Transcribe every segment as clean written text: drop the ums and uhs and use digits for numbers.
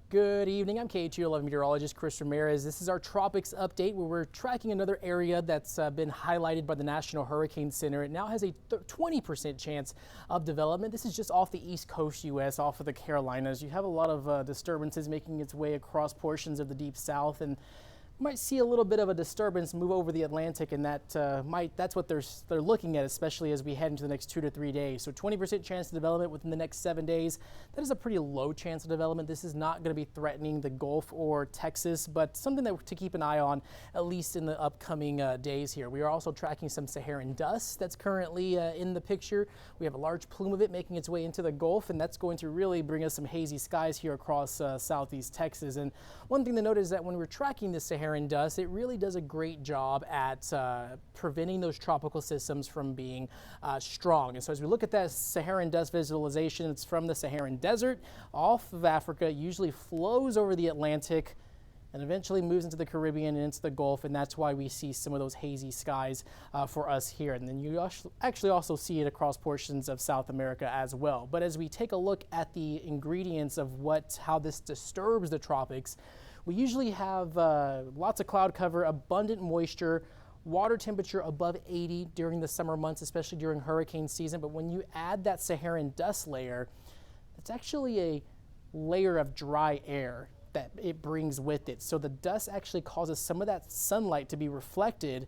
Good evening. I'm KHU11 meteorologist Chris Ramirez. This is our tropics update where we're tracking another area that's been highlighted by the National Hurricane Center. It now has a 20% chance of development. This is just off the east coast U.S., off of the Carolinas. You have a lot of disturbances making its way across portions of the deep south, and might see a little bit of a disturbance move over the Atlantic, and that's what they're looking at, especially as we head into the next 2 to 3 days. So 20% chance of development within the next 7 days. That is a pretty low chance of development. This is not going to be threatening the Gulf or Texas, but something to keep an eye on, at least in the upcoming days here. We are also tracking some Saharan dust that's currently in the picture. We have a large plume of it making its way into the Gulf, and that's going to really bring us some hazy skies here across southeast Texas. And one thing to note is that when we're tracking this Saharan dust, it really does a great job at preventing those tropical systems from being strong. And so as we look at that Saharan dust visualization, it's from the Saharan desert off of Africa, usually flows over the Atlantic and eventually moves into the Caribbean and into the Gulf, and that's why we see some of those hazy skies for us here. And then you actually also see it across portions of South America as well. But as we take a look at the ingredients of how this disturbs the tropics, we usually have lots of cloud cover, abundant moisture, water temperature above 80 during the summer months, especially during hurricane season. But when you add that Saharan dust layer, it's actually a layer of dry air that it brings with it. So the dust actually causes some of that sunlight to be reflected,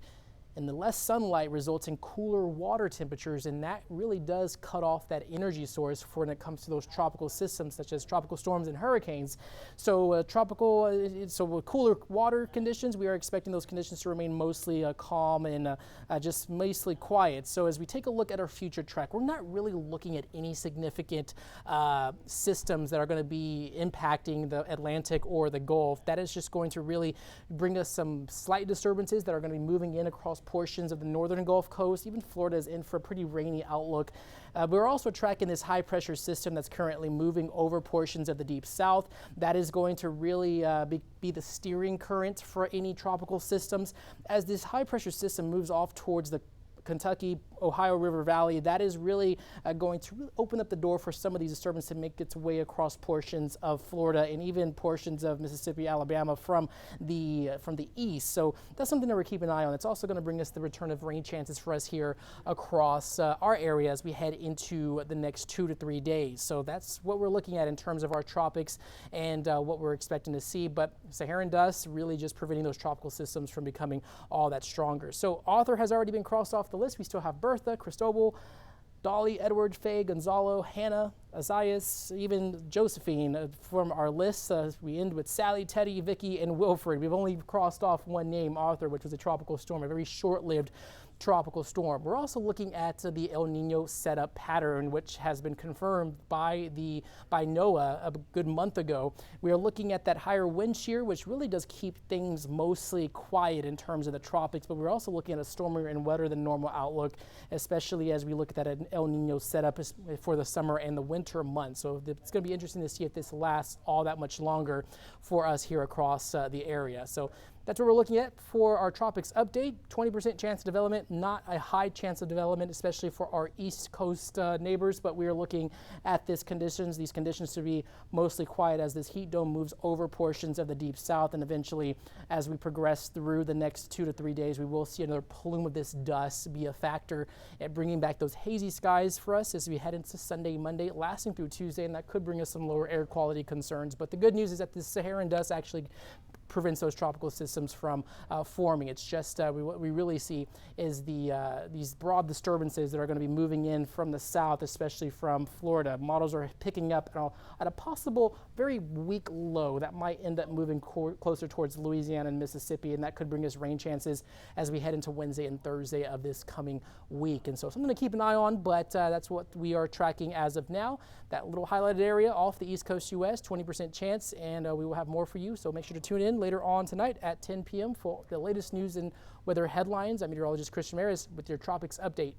and the less sunlight results in cooler water temperatures, and that really does cut off that energy source for when it comes to those tropical systems such as tropical storms and hurricanes. So with cooler water conditions, we are expecting those conditions to remain mostly calm and just mostly quiet. So as we take a look at our future track, we're not really looking at any significant systems that are going to be impacting the Atlantic or the Gulf. That is just going to really bring us some slight disturbances that are going to be moving in across portions of the northern Gulf Coast. Even Florida is in for a pretty rainy outlook. We're also tracking this high pressure system that's currently moving over portions of the deep south. That is going to really be the steering current for any tropical systems. As this high pressure system moves off towards the Kentucky, Ohio River Valley, that is really going to really open up the door for some of these disturbances to make its way across portions of Florida and even portions of Mississippi, Alabama from the east. So that's something that we're keeping an eye on. It's also going to bring us the return of rain chances for us here across our area as we head into the next 2 to 3 days. So that's what we're looking at in terms of our tropics and what we're expecting to see. But Saharan dust really just preventing those tropical systems from becoming all that stronger. So Arthur has already been crossed off the list. We still have Bertha, Cristobal, Dolly, Edward, Faye, Gonzalo, Hannah, Isaias, even Josephine from our list. We end with Sally, Teddy, Vicky, and Wilfred. We've only crossed off one name, Arthur, which was a tropical storm, a very short-lived tropical storm. We're also looking at the El Nino setup pattern, which has been confirmed by NOAA a good month ago. We are looking at that higher wind shear, which really does keep things mostly quiet in terms of the tropics, but we're also looking at a stormier and wetter than normal outlook, especially as we look at that El Nino setup for the summer and the winter months. So it's going to be interesting to see if this lasts all that much longer for us here across the area. So that's what we're looking at for our tropics update. 20% chance of development, not a high chance of development, especially for our east coast neighbors, but we are looking at these conditions to be mostly quiet as this heat dome moves over portions of the deep south, and eventually as we progress through the next 2 to 3 days, we will see another plume of this dust be a factor at bringing back those hazy skies for us as we head into Sunday, Monday, lasting through Tuesday, and that could bring us some lower air quality concerns. But the good news is that this Saharan dust actually prevents those tropical systems from forming. It's just what we really see is these broad disturbances that are going to be moving in from the south, especially from Florida. Models are picking up at a possible very weak low that might end up moving closer towards Louisiana and Mississippi, and that could bring us rain chances as we head into Wednesday and Thursday of this coming week. And so something to keep an eye on, but that's what we are tracking as of now. That little highlighted area off the East Coast U.S., 20% chance, and we will have more for you, so make sure to tune in later on tonight at 10 p.m. for the latest news and weather headlines. I'm meteorologist Chris Ramirez with your Tropics Update.